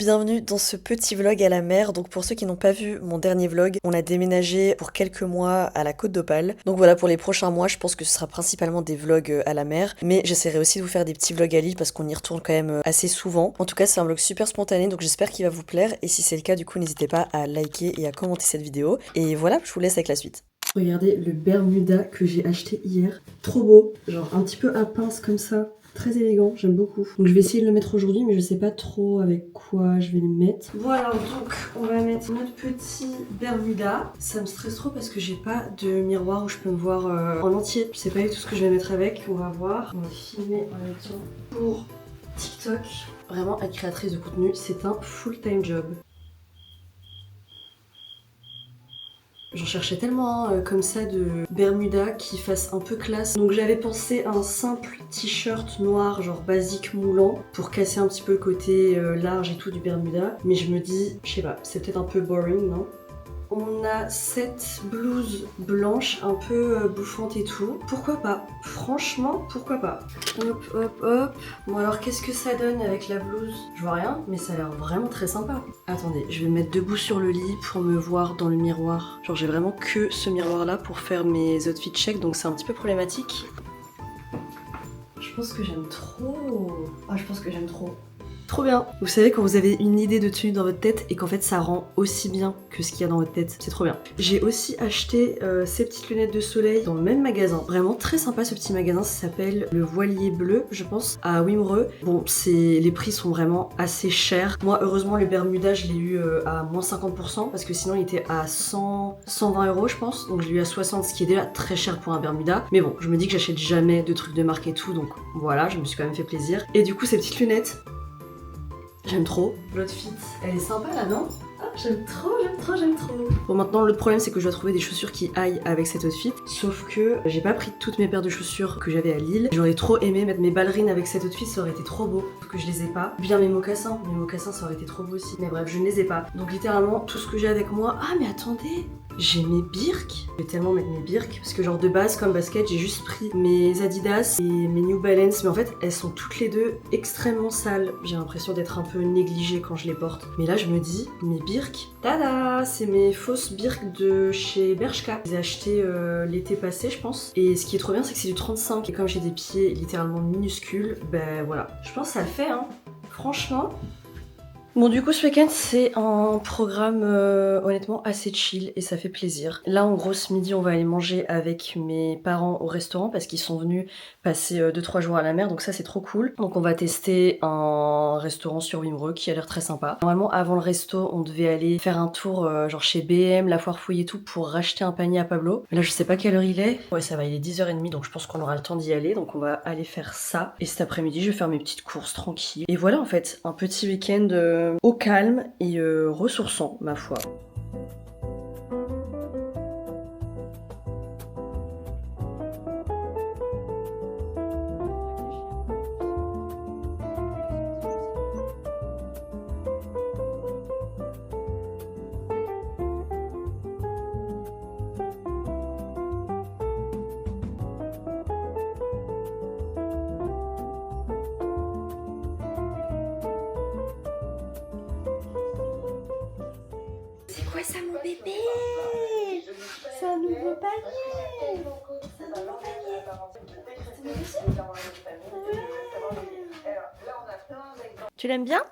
bienvenue dans ce petit vlog à la mer. Donc pour ceux qui n'ont pas vu mon dernier vlog, on a déménagé pour quelques mois à la Côte d'Opale. Donc voilà, pour les prochains mois, je pense que ce sera principalement des vlogs à la mer. Mais j'essaierai aussi de vous faire des petits vlogs à l'île parce qu'on y retourne quand même assez souvent. En tout cas, c'est un vlog super spontané, donc j'espère qu'il va vous plaire. Et si c'est le cas, du coup, n'hésitez pas à liker et à commenter cette vidéo. Et voilà, je vous laisse avec la suite. Regardez le Bermuda que j'ai acheté hier. Trop beau, genre un petit peu à pince comme ça. Très élégant, j'aime beaucoup. Donc je vais essayer de le mettre aujourd'hui, mais je sais pas trop avec quoi je vais le mettre. Bon alors donc, on va mettre notre petit Bermuda. Ça me stresse trop parce que j'ai pas de miroir où je peux me voir en entier. Je sais pas du tout ce que je vais mettre avec, on va voir. On va filmer en mettant pour TikTok. Vraiment, être créatrice de contenu, c'est un full-time job. J'en cherchais tellement comme ça de Bermuda qui fasse un peu classe. Donc j'avais pensé à un simple t-shirt noir genre basique moulant pour casser un petit peu le côté large et tout du Bermuda. Mais je me dis, je sais pas, c'est peut-être un peu boring, non? On a cette blouse blanche un peu bouffante et tout. Pourquoi pas? Franchement, pourquoi pas? Hop, hop, hop. Bon alors qu'est-ce que ça donne avec la blouse? Je vois rien, mais ça a l'air vraiment très sympa. Attendez, je vais me mettre debout sur le lit pour me voir dans le miroir. Genre j'ai vraiment que ce miroir là pour faire mes outfits check, donc c'est un petit peu problématique. Je pense que j'aime trop. Ah, je pense que j'aime trop. Trop bien. Vous savez quand vous avez une idée de tenue dans votre tête et qu'en fait ça rend aussi bien que ce qu'il y a dans votre tête, c'est trop bien. J'ai aussi acheté ces petites lunettes de soleil dans le même magasin. Vraiment très sympa ce petit magasin, ça s'appelle le Voilier Bleu, je pense, à Wimereux. Bon, les prix sont vraiment assez chers. Moi heureusement le Bermuda je l'ai eu à moins 50% parce que sinon il était à 120 euros je pense. Donc je l'ai eu à 60, ce qui est déjà très cher pour un Bermuda. Mais bon, je me dis que j'achète jamais de trucs de marque et tout, donc voilà, je me suis quand même fait plaisir. Et du coup ces petites lunettes, j'aime trop. L'outfit, elle est sympa là, non? Ah, j'aime trop, j'aime trop, j'aime trop. Bon, maintenant, le problème, c'est que je dois trouver des chaussures qui aillent avec cet outfit. Sauf que j'ai pas pris toutes mes paires de chaussures que j'avais à Lille. J'aurais trop aimé mettre mes ballerines avec cet outfit, ça aurait été trop beau. Sauf que je les ai pas. Bien mes mocassins ça aurait été trop beau aussi. Mais bref, je ne les ai pas. Donc littéralement, tout ce que j'ai avec moi... Ah, mais attendez, j'ai mes Birk. Je vais tellement mettre mes Birk. Parce que genre de base, comme basket, j'ai juste pris mes Adidas et mes New Balance. Mais en fait, elles sont toutes les deux extrêmement sales. J'ai l'impression d'être un peu négligée quand je les porte. Mais là, je me dis, mes Birk, tada, c'est mes fausses Birk de chez Bershka. Je les ai achetées l'été passé, je pense. Et ce qui est trop bien, c'est que c'est du 35. Et comme j'ai des pieds littéralement minuscules, ben voilà. Je pense que ça le fait, hein. Franchement... Bon du coup ce week-end c'est un programme honnêtement assez chill et ça fait plaisir. Là en gros ce midi on va aller manger avec mes parents au restaurant parce qu'ils sont venus passer 2-3 jours à la mer, donc ça c'est trop cool. Donc on va tester un restaurant sur Wimereux qui a l'air très sympa. Normalement avant le resto on devait aller faire un tour genre chez BM, la foire fouille et tout pour racheter un panier à Pablo. Mais là je sais pas quelle heure il est. Ouais ça va, il est 10h30 donc je pense qu'on aura le temps d'y aller, donc on va aller faire ça. Et cet après-midi je vais faire mes petites courses tranquilles. Et voilà en fait, un petit week-end au calme et ressourçant, ma foi. C'est quoi ça mon bébé? C'est un nouveau panier. C'est un nouveau panier. Tu l'aimes bien?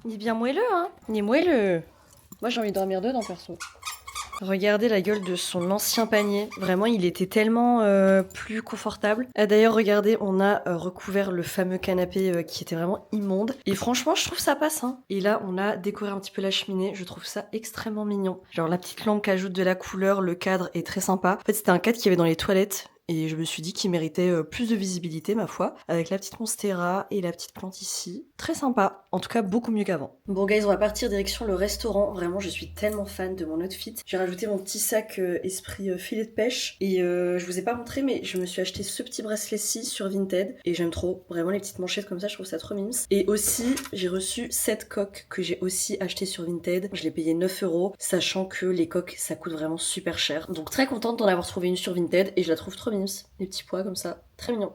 Il est bien moelleux, hein? Il est moelleux. Moi j'ai envie de dormir dedans perso. Regardez la gueule de son ancien panier. Vraiment, il était tellement plus confortable. D'ailleurs, regardez, on a recouvert le fameux canapé qui était vraiment immonde. Et franchement, je trouve ça passe. Hein. Et là, on a décoré un petit peu la cheminée. Je trouve ça extrêmement mignon. Genre, la petite lampe qui ajoute de la couleur, le cadre est très sympa. En fait, c'était un cadre qu'il y avait dans les toilettes. Et je me suis dit qu'il méritait plus de visibilité, ma foi, avec la petite monstera et la petite plante ici. Très sympa. En tout cas, beaucoup mieux qu'avant. Bon, guys, on va partir direction le restaurant. Vraiment, je suis tellement fan de mon outfit. J'ai rajouté mon petit sac esprit filet de pêche. Et je vous ai pas montré, mais je me suis acheté ce petit bracelet-ci sur Vinted. Et j'aime trop. Vraiment, les petites manchettes comme ça, je trouve ça trop mimes. Et aussi, j'ai reçu cette coque que j'ai aussi acheté sur Vinted. Je l'ai payé 9 €, sachant que les coques, ça coûte vraiment super cher. Donc, très contente d'en avoir trouvé une sur Vinted. Et je la trouve trop mimes. Les petits pois comme ça. Très mignon.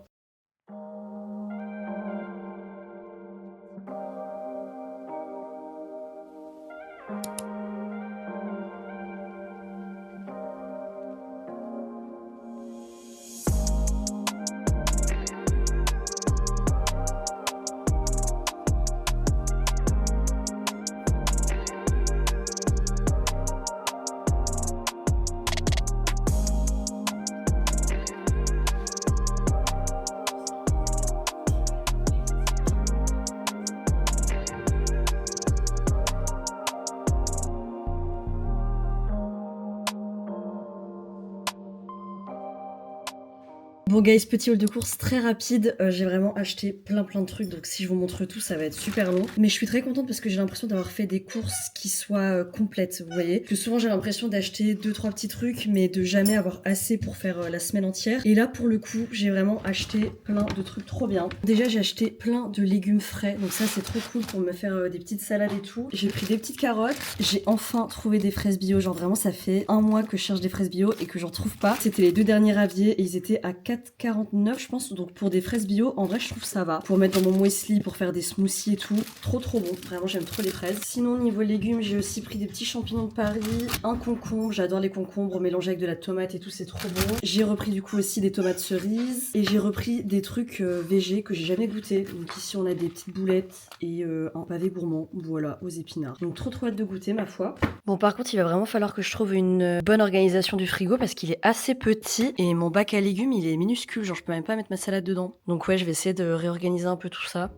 Bon guys, petit haul de course très rapide, j'ai vraiment acheté plein de trucs, donc si je vous montre tout ça va être super long. Mais je suis très contente parce que j'ai l'impression d'avoir fait des courses qui soient complètes, vous voyez. Parce que souvent j'ai l'impression d'acheter 2-3 petits trucs mais de jamais avoir assez pour faire la semaine entière. Et là pour le coup j'ai vraiment acheté plein de trucs trop bien. Déjà j'ai acheté plein de légumes frais, donc ça c'est trop cool pour me faire des petites salades et tout. J'ai pris des petites carottes, j'ai enfin trouvé des fraises bio, genre vraiment ça fait un mois que je cherche des fraises bio et que j'en trouve pas. C'était les 2 derniers aviez et ils étaient à 4,49 je pense, donc pour des fraises bio en vrai je trouve ça va. Pour mettre dans mon muesli, pour faire des smoothies et tout, trop bon, vraiment j'aime trop les fraises. Sinon niveau légumes j'ai aussi pris des petits champignons de Paris, un concombre, j'adore les concombres mélangés avec de la tomate et tout, c'est trop bon. J'ai repris du coup aussi des tomates cerises et j'ai repris des trucs végés que j'ai jamais goûté. Donc ici on a des petites boulettes et un pavé gourmand, voilà, aux épinards. Donc trop hâte de goûter ma foi. Bon par contre il va vraiment falloir que je trouve une bonne organisation du frigo parce qu'il est assez petit et mon bac à légumes il est minuscule, genre je peux même pas mettre ma salade dedans. Donc ouais je vais essayer de réorganiser un peu tout ça.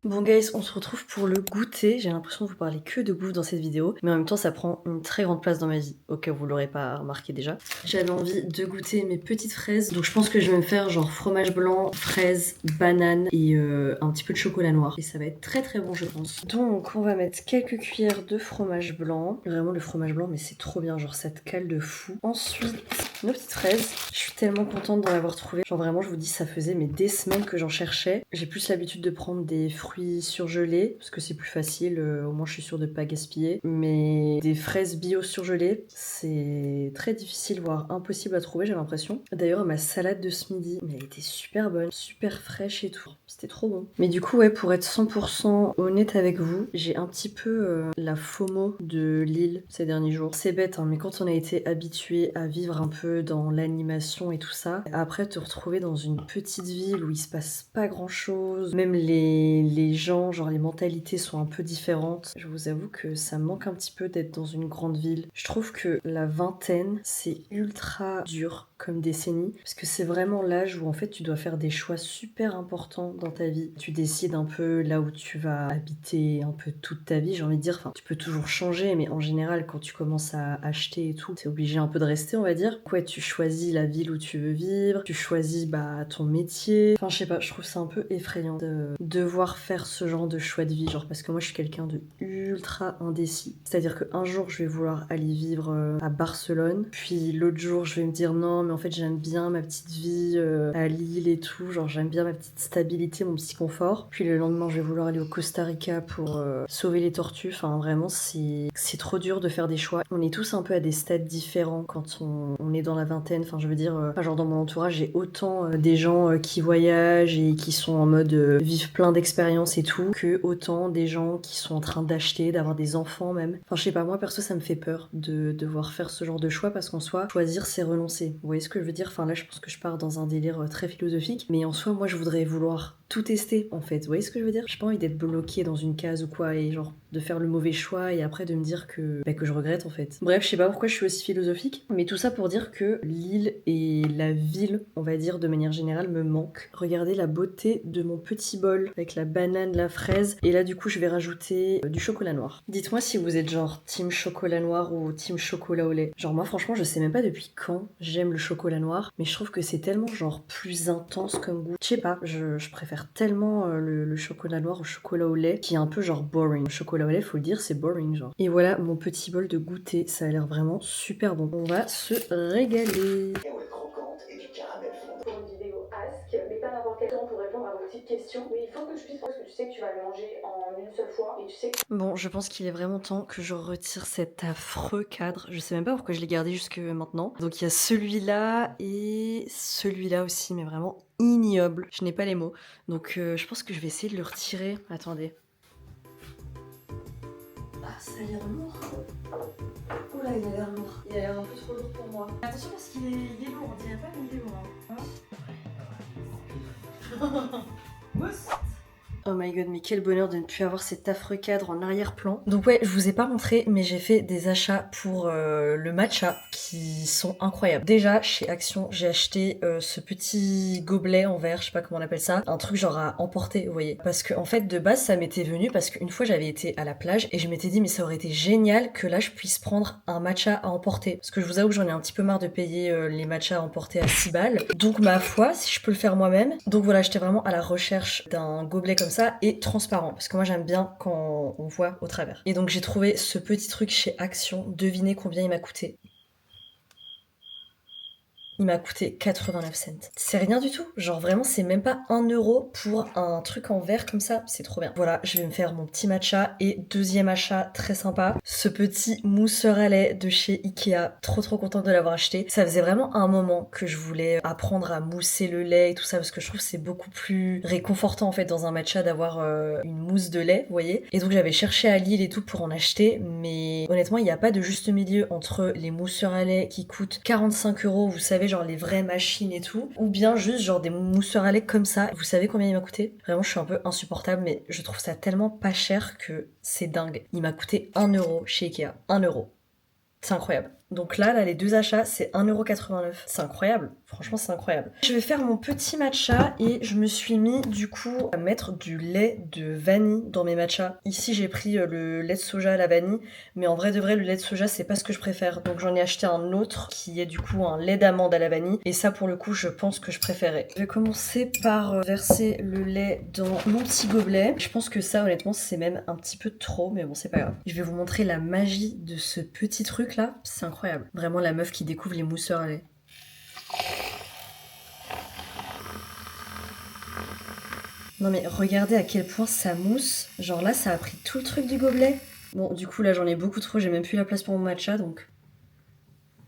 Bon guys, on se retrouve pour le goûter. J'ai l'impression de vous parler que de bouffe dans cette vidéo, mais en même temps ça prend une très grande place dans ma vie, au cas où vous l'aurez pas remarqué déjà. J'avais envie de goûter mes petites fraises, donc je pense que je vais me faire genre fromage blanc, fraises, banane et un petit peu de chocolat noir. Et ça va être très bon je pense. Donc on va mettre quelques cuillères de fromage blanc. Vraiment le fromage blanc mais c'est trop bien, genre ça te cale de fou. Ensuite nos petites fraises. Je suis tellement contente d'en avoir trouvé. Genre vraiment je vous dis ça faisait mais des semaines que j'en cherchais. J'ai plus l'habitude de prendre des fruits surgelés parce que c'est plus facile, au moins je suis sûre de pas gaspiller. Mais des fraises bio surgelées c'est très difficile voire impossible à trouver j'ai l'impression. D'ailleurs ma salade de ce midi mais elle était super bonne, super fraîche et tout. C'était trop bon. Mais du coup ouais pour être 100% honnête avec vous, j'ai un petit peu la FOMO de Lille ces derniers jours. C'est bête hein, mais quand on a été habitué à vivre un peu dans l'animation et tout ça, après te retrouver dans une petite ville où il se passe pas grand chose, même les gens, genre les mentalités sont un peu différentes. Je vous avoue que ça me manque un petit peu d'être dans une grande ville. Je trouve que la vingtaine, c'est ultra dur comme décennie, parce que c'est vraiment l'âge où en fait tu dois faire des choix super importants dans ta vie. Tu décides un peu là où tu vas habiter un peu toute ta vie, j'ai envie de dire. Enfin, tu peux toujours changer, mais en général quand tu commences à acheter et tout, t'es obligé un peu de rester, on va dire. Ouais, tu choisis la ville où tu veux vivre, tu choisis ton métier. Enfin, je sais pas, je trouve ça un peu effrayant de devoir faire ce genre de choix de vie, genre parce que moi je suis quelqu'un de ultra indécis. C'est-à-dire qu'un jour je vais vouloir aller vivre à Barcelone, puis l'autre jour je vais me dire non mais en fait j'aime bien ma petite vie à Lille et tout, genre j'aime bien ma petite stabilité, mon petit confort. Puis le lendemain je vais vouloir aller au Costa Rica pour sauver les tortues. Enfin vraiment c'est trop dur de faire des choix. On est tous un peu à des stades différents quand on est dans la vingtaine. Enfin je veux dire, genre dans mon entourage j'ai autant des gens qui voyagent et qui sont en mode vivent plein d'expériences et tout, que autant des gens qui sont en train d'acheter, d'avoir des enfants même. Enfin je sais pas, moi perso ça me fait peur de devoir faire ce genre de choix parce qu'en soi choisir c'est renoncer. Vous voyez ce que je veux dire? Enfin là je pense que je pars dans un délire très philosophique, mais en soi moi je voudrais vouloir tout tester en fait. Vous voyez ce que je veux dire? J'ai pas envie d'être bloquée dans une case ou quoi et genre de faire le mauvais choix et après de me dire que je regrette en fait. Bref, je sais pas pourquoi je suis aussi philosophique, mais tout ça pour dire que Lille et la ville, on va dire de manière générale, me manquent. Regardez la beauté de mon petit bol avec la banane, la fraise et là du coup je vais rajouter du chocolat noir. Dites-moi si vous êtes genre team chocolat noir ou team chocolat au lait. Genre moi franchement je sais même pas depuis quand j'aime le chocolat noir, mais je trouve que c'est tellement genre plus intense comme goût. Je sais pas, je préfère tellement le chocolat noir au chocolat au lait qui est un peu genre boring. Le chocolat au lait, faut le dire, c'est boring genre. Et voilà mon petit bol de goûter, ça a l'air vraiment super bon. On va se régaler. Et du caramel fondant. Pour une vidéo Ask, mais pas n'importe quel temps pour répondre à vos petites questions. Mais il faut que je puisse parce que tu sais que tu vas le manger en une seule fois et tu sais que... Bon, je pense qu'il est vraiment temps que je retire cet affreux cadre. Je sais même pas pourquoi je l'ai gardé jusque maintenant. Donc il y a celui-là et celui-là aussi, mais vraiment ignoble. Je n'ai pas les mots. Donc je pense que je vais essayer de le retirer. Attendez. ça a l'air lourd. Oula, il a l'air lourd. Il a l'air un peu trop lourd pour moi. Attention parce qu'il est lourd, on dirait pas mais il est lourd. Hein. Mousse. Oh my god, mais quel bonheur de ne plus avoir cet affreux cadre en arrière-plan. Donc ouais, je vous ai pas montré, mais j'ai fait des achats pour le matcha qui sont incroyables. Déjà, chez Action, j'ai acheté ce petit gobelet en verre, je sais pas comment on appelle ça, un truc genre à emporter, vous voyez. Parce que en fait, de base, ça m'était venu parce qu'une fois, j'avais été à la plage et je m'étais dit, mais ça aurait été génial que là, je puisse prendre un matcha à emporter. Parce que je vous avoue que j'en ai un petit peu marre de payer les matchas à emporter à 6 balles. Donc ma foi, si je peux le faire moi-même. Donc voilà, j'étais vraiment à la recherche d'un gobelet comme ça et transparent parce que moi j'aime bien quand on voit au travers. Et donc j'ai trouvé ce petit truc chez Action. Devinez combien il m'a coûté? Il m'a coûté 89 cents. C'est rien du tout. Genre vraiment, c'est même pas 1 euro pour un truc en verre comme ça. C'est trop bien. Voilà, je vais me faire mon petit matcha. Et deuxième achat très sympa, ce petit mousseur à lait de chez Ikea. Trop contente de l'avoir acheté. Ça faisait vraiment un moment que je voulais apprendre à mousser le lait et tout ça parce que je trouve que c'est beaucoup plus réconfortant en fait dans un matcha d'avoir une mousse de lait, vous voyez. Et donc j'avais cherché à Lille et tout pour en acheter, mais honnêtement, il n'y a pas de juste milieu entre les mousseurs à lait qui coûtent 45 euros, vous savez, genre les vraies machines et tout, ou bien juste genre des mousseurs à lait comme ça. Vous savez combien il m'a coûté? Vraiment, je suis un peu insupportable, mais je trouve ça tellement pas cher que c'est dingue. Il m'a coûté 1 euro chez Ikea. 1 euro. C'est incroyable. Donc là, les deux achats, c'est 1,89 €. C'est incroyable. Franchement, c'est incroyable. Je vais faire mon petit matcha et je me suis mis du coup à mettre du lait de vanille dans mes matchas. Ici, j'ai pris le lait de soja à la vanille, mais en vrai de vrai, le lait de soja, c'est pas ce que je préfère. Donc j'en ai acheté un autre qui est du coup un lait d'amande à la vanille. Et ça, pour le coup, je pense que je préférais. Je vais commencer par verser le lait dans mon petit gobelet. Je pense que ça, honnêtement, c'est même un petit peu trop, mais bon, c'est pas grave. Je vais vous montrer la magie de ce petit truc là. C'est incroyable. Vraiment la meuf qui découvre les mousseurs à lait. Non mais regardez à quel point ça mousse. Genre là, ça a pris tout le truc du gobelet. Bon, du coup là, j'en ai beaucoup trop. J'ai même plus la place pour mon matcha, donc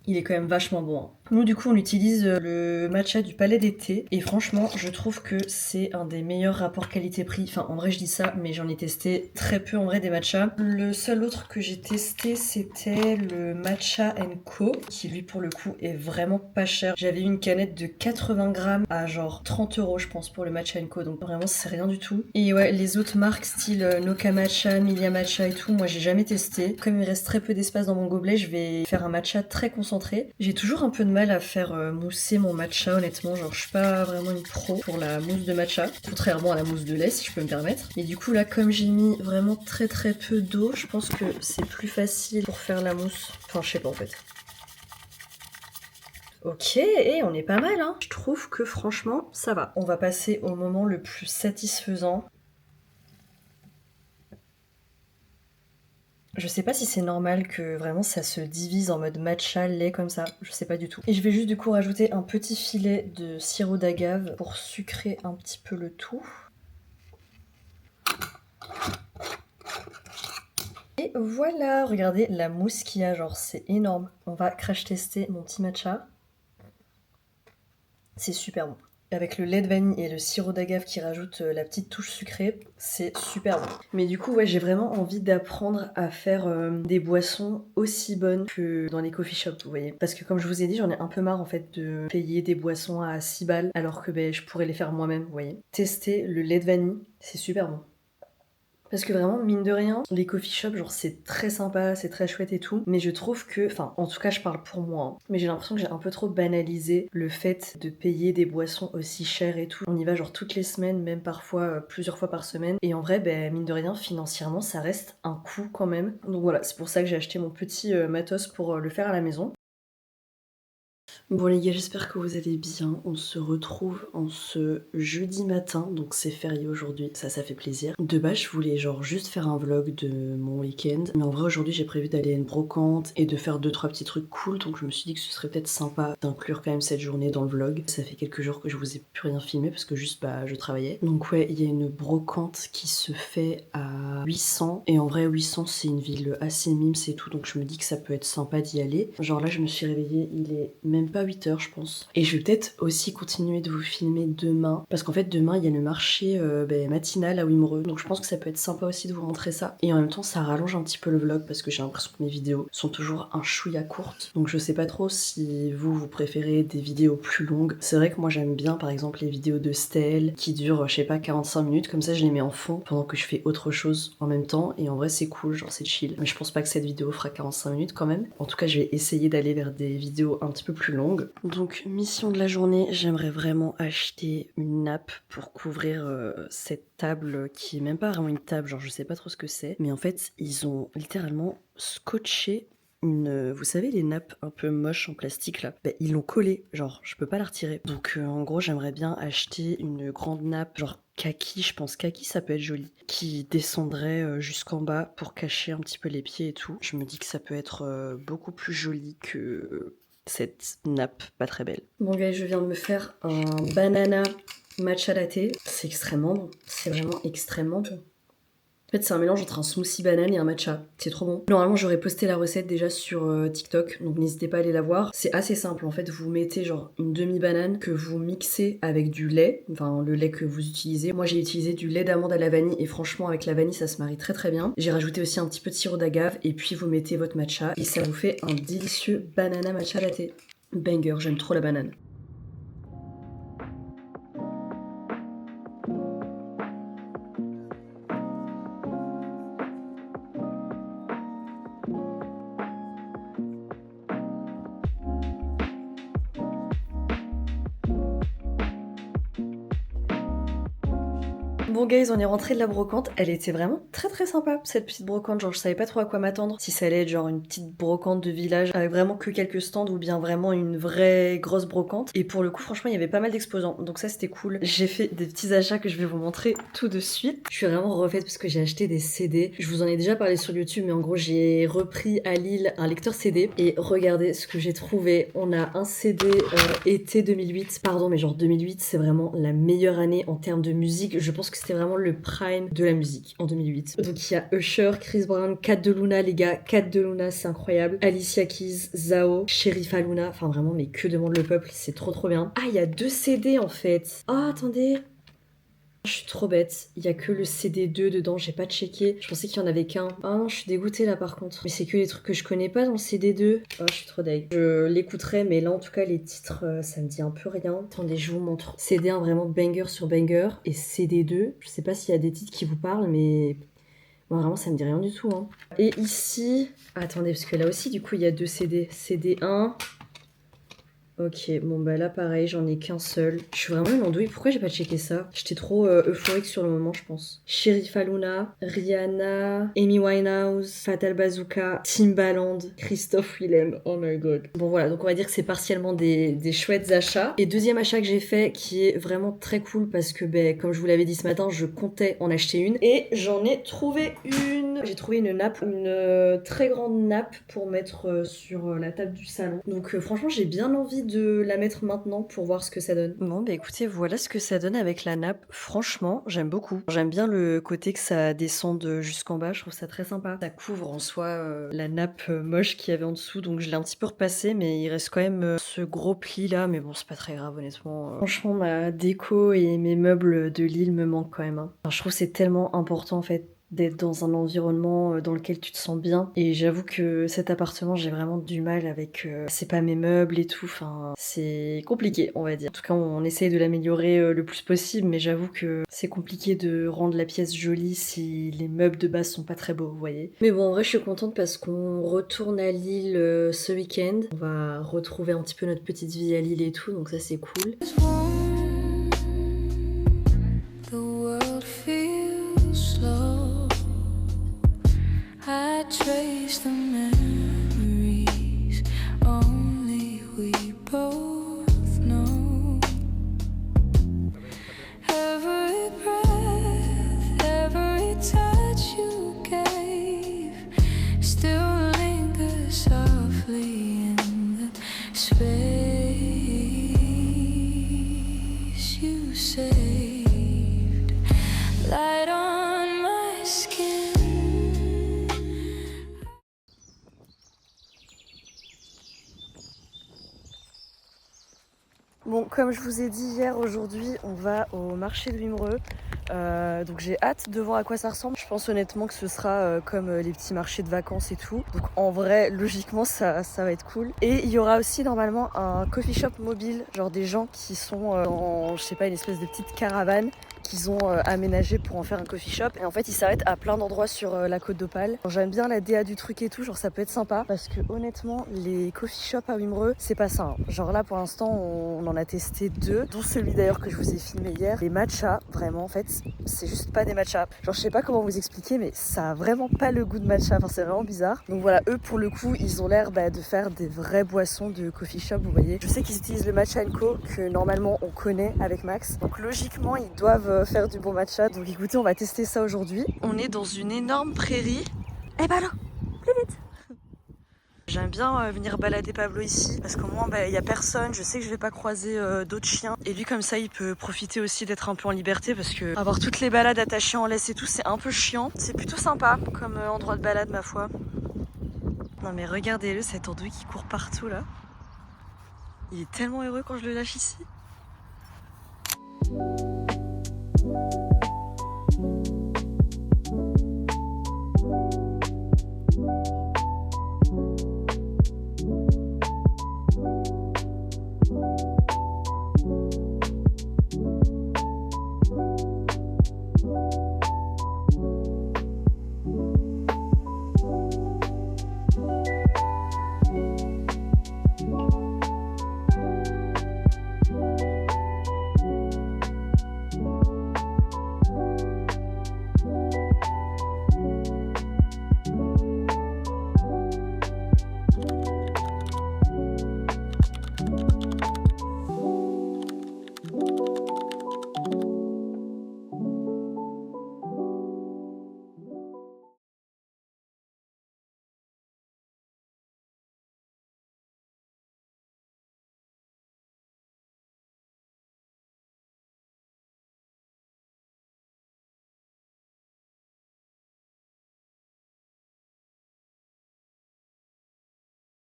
il est quand même vachement bon. Hein. Nous, du coup, on utilise le matcha du Palais d'été. Et franchement, je trouve que c'est un des meilleurs rapports qualité-prix. Enfin, en vrai, je dis ça, mais j'en ai testé très peu, en vrai, des matchas. Le seul autre que j'ai testé, c'était le Matcha Co. Qui, lui, pour le coup, est vraiment pas cher. J'avais une canette de 80 grammes à genre 30 euros, je pense, pour le Matcha Co. Donc, vraiment, c'est rien du tout. Et ouais, les autres marques, style Noka Matcha, Milia Matcha et tout, moi, j'ai jamais testé. Comme il reste très peu d'espace dans mon gobelet, je vais faire un matcha très concentré. J'ai toujours un peu de mal à faire mousser mon matcha, honnêtement. Genre, je suis pas vraiment une pro pour la mousse de matcha, contrairement à la mousse de lait, si je peux me permettre. Et du coup, là, comme j'ai mis vraiment très peu d'eau, je pense que c'est plus facile pour faire la mousse. Enfin, je sais pas en fait. Ok, et on est pas mal, hein. Je trouve que franchement, ça va. On va passer au moment le plus satisfaisant. Je sais pas si c'est normal que vraiment ça se divise en mode matcha, lait comme ça, je sais pas du tout. Et je vais juste du coup rajouter un petit filet de sirop d'agave pour sucrer un petit peu le tout. Et voilà, regardez la mousse qu'il y a, genre c'est énorme. On va crash tester mon petit matcha. C'est super bon. Avec le lait de vanille et le sirop d'agave qui rajoute la petite touche sucrée, c'est super bon. Mais du coup, ouais, j'ai vraiment envie d'apprendre à faire des boissons aussi bonnes que dans les coffee shops, vous voyez. Parce que comme je vous ai dit, j'en ai un peu marre en fait de payer des boissons à 6 balles alors que je pourrais les faire moi-même, vous voyez. Tester le lait de vanille, c'est super bon. Parce que vraiment, mine de rien, les coffee shops, genre c'est très sympa, c'est très chouette et tout, mais je trouve que, enfin en tout cas je parle pour moi, hein, mais j'ai l'impression que j'ai un peu trop banalisé le fait de payer des boissons aussi chères et tout. On y va genre toutes les semaines, même parfois plusieurs fois par semaine, et en vrai, mine de rien, financièrement, ça reste un coût quand même. Donc voilà, c'est pour ça que j'ai acheté mon petit matos pour le faire à la maison. Bon les gars, j'espère que vous allez bien. On se retrouve en ce jeudi matin, donc c'est férié aujourd'hui, ça fait plaisir. De base, je voulais genre juste faire un vlog de mon week-end, mais en vrai aujourd'hui j'ai prévu d'aller à une brocante et de faire 2-3 petits trucs cool, donc je me suis dit que ce serait peut-être sympa d'inclure quand même cette journée dans le vlog. Ça fait quelques jours que je vous ai plus rien filmé parce que juste je travaillais. Donc ouais, il y a une brocante qui se fait à 800, et en vrai 800 c'est une ville assez mimes et tout, donc je me dis que ça peut être sympa d'y aller. Genre là je me suis réveillée, il est même même pas 8 heures je pense. Et je vais peut-être aussi continuer de vous filmer demain, parce qu'en fait demain il y a le marché matinal à Wimereux, donc je pense que ça peut être sympa aussi de vous montrer ça. Et en même temps ça rallonge un petit peu le vlog, parce que j'ai l'impression que mes vidéos sont toujours un chouïa courtes. Donc je sais pas trop si vous préférez des vidéos plus longues. C'est vrai que moi j'aime bien par exemple les vidéos de Stell qui durent je sais pas 45 minutes, comme ça je les mets en fond pendant que je fais autre chose en même temps, et en vrai c'est cool, genre c'est chill. Mais je pense pas que cette vidéo fera 45 minutes quand même. En tout cas je vais essayer d'aller vers des vidéos un petit peu plus longues. Donc mission de la journée, j'aimerais vraiment acheter une nappe pour couvrir cette table qui est même pas vraiment une table, genre je sais pas trop ce que c'est, mais en fait ils ont littéralement scotché vous savez les nappes un peu moches en plastique là, ils l'ont collée, genre je peux pas la retirer. Donc en gros j'aimerais bien acheter une grande nappe, genre kaki, je pense kaki ça peut être joli, qui descendrait jusqu'en bas pour cacher un petit peu les pieds et tout. Je me dis que ça peut être beaucoup plus joli que cette nappe pas très belle. Bon gars, je viens de me faire un banana matcha latte, c'est extrêmement bon, c'est vraiment extrêmement bon. En fait, c'est un mélange entre un smoothie banane et un matcha. C'est trop bon. Normalement, j'aurais posté la recette déjà sur TikTok, donc n'hésitez pas à aller la voir. C'est assez simple. En fait, vous mettez genre une demi-banane que vous mixez avec du lait, enfin le lait que vous utilisez. Moi, j'ai utilisé du lait d'amande à la vanille et franchement, avec la vanille, ça se marie très très bien. J'ai rajouté aussi un petit peu de sirop d'agave et puis vous mettez votre matcha et ça vous fait un délicieux banana matcha latte. Banger, j'aime trop la banane. Bon guys, on est rentré de la brocante, elle était vraiment très très sympa cette petite brocante, genre je savais pas trop à quoi m'attendre, si ça allait être genre une petite brocante de village avec vraiment que quelques stands ou bien vraiment une vraie grosse brocante, et pour le coup franchement il y avait pas mal d'exposants, donc ça c'était cool. J'ai fait des petits achats que je vais vous montrer tout de suite. Je suis vraiment refaite parce que j'ai acheté des CD, je vous en ai déjà parlé sur YouTube mais en gros j'ai repris à Lille un lecteur CD et regardez ce que j'ai trouvé. On a un CD été 2008, pardon mais genre 2008 c'est vraiment la meilleure année en termes de musique, je pense que c'était vraiment le prime de la musique en 2008. Donc il y a Usher, Chris Brown, Kat de Luna les gars, Kat de Luna c'est incroyable, Alicia Keys, Zao, Sheriff Aluna, enfin vraiment mais que demande le peuple, c'est trop trop bien. Ah il y a 2 CD en fait. Ah attendez, je suis trop bête, il y a que le CD2 dedans, j'ai pas checké. Je pensais qu'il y en avait qu'un. Ah non, je suis dégoûtée là par contre. Mais c'est que les trucs que je connais pas dans le CD2. Oh, je suis trop deg. Je l'écouterai, mais là en tout cas, les titres, ça me dit un peu rien. Attendez, je vous montre. CD1 vraiment banger sur banger. Et CD2, je sais pas s'il y a des titres qui vous parlent, mais bon, vraiment, ça me dit rien du tout. Hein. Et ici, attendez, parce que là aussi, du coup, il y a 2 CD. CD1. Ok, bon bah là pareil, j'en ai qu'un seul. Je suis vraiment une andouille, pourquoi j'ai pas checké ça? J'étais trop euphorique sur le moment, je pense. Sheriff Aluna, Rihanna, Amy Winehouse, Fatal Bazooka, Timbaland, Christophe Willem, oh my god. Bon voilà, donc on va dire que c'est partiellement des chouettes achats. Et deuxième achat que j'ai fait, qui est vraiment très cool parce que comme je vous l'avais dit ce matin, je comptais en acheter une. Et j'en ai trouvé une. J'ai trouvé une nappe, une très grande nappe pour mettre sur la table du salon. Donc franchement j'ai bien envie de la mettre maintenant pour voir ce que ça donne. Bon bah écoutez, voilà ce que ça donne avec la nappe. Franchement, j'aime beaucoup. J'aime bien le côté que ça descende jusqu'en bas, je trouve ça très sympa. Ça couvre en soi la nappe moche qu'il y avait en dessous, donc je l'ai un petit peu repassé, mais il reste quand même ce gros pli là, mais bon c'est pas très grave honnêtement. Franchement ma déco et mes meubles de Lille me manquent quand même. Hein. Enfin, je trouve que c'est tellement important en fait d'être dans un environnement dans lequel tu te sens bien, et j'avoue que cet appartement j'ai vraiment du mal avec c'est pas mes meubles et tout, enfin c'est compliqué on va dire. En tout cas on essaye de l'améliorer le plus possible, mais j'avoue que c'est compliqué de rendre la pièce jolie si les meubles de base sont pas très beaux, vous voyez. Mais bon en vrai je suis contente parce qu'on retourne à Lille ce week-end, on va retrouver un petit peu notre petite vie à Lille et tout, donc ça c'est cool. I trace the memories only we both know. Every breath, every touch you gave still lingers softly in the space you saved. Light on my skin. comme je vous ai dit hier, aujourd'hui on va au marché de Wimereux. Donc j'ai hâte de voir à quoi ça ressemble. Je pense honnêtement que ce sera comme les petits marchés de vacances et tout. Donc en vrai, logiquement, ça va être cool. Et il y aura aussi normalement un coffee shop mobile, genre des gens qui sont dans, je sais pas, une espèce de petite caravane qu'ils ont aménagé pour en faire un coffee shop. Et en fait, ils s'arrêtent à plein d'endroits sur la côte d'Opale. J'aime bien la DA du truc et tout, genre ça peut être sympa. Parce que honnêtement, les coffee shops à Wimereux, c'est pas ça. Hein. Genre là, pour l'instant, on en a testé 2, dont celui d'ailleurs que je vous ai filmé hier. Les matchas, vraiment, en fait, c'est juste pas des matchas. Genre, je sais pas comment vous expliquer, mais ça a vraiment pas le goût de matcha. Enfin, c'est vraiment bizarre. Donc voilà, eux, pour le coup, ils ont l'air de faire des vraies boissons de coffee shop, vous voyez. Je sais qu'ils utilisent le matcha co que normalement on connaît avec Max. Donc logiquement, ils doivent faire du bon matcha. Donc écoutez, on va tester ça aujourd'hui. On est dans une énorme prairie. Eh ben là, plus vite. J'aime bien venir balader Pablo ici parce qu'au moins il y a personne, je sais que je vais pas croiser d'autres chiens et lui comme ça il peut profiter aussi d'être un peu en liberté parce que avoir toutes les balades attachées en laisse et tout c'est un peu chiant. C'est plutôt sympa comme endroit de balade ma foi. Non mais regardez-le, cet andouille qui court partout là. Il est tellement heureux quand je le lâche ici.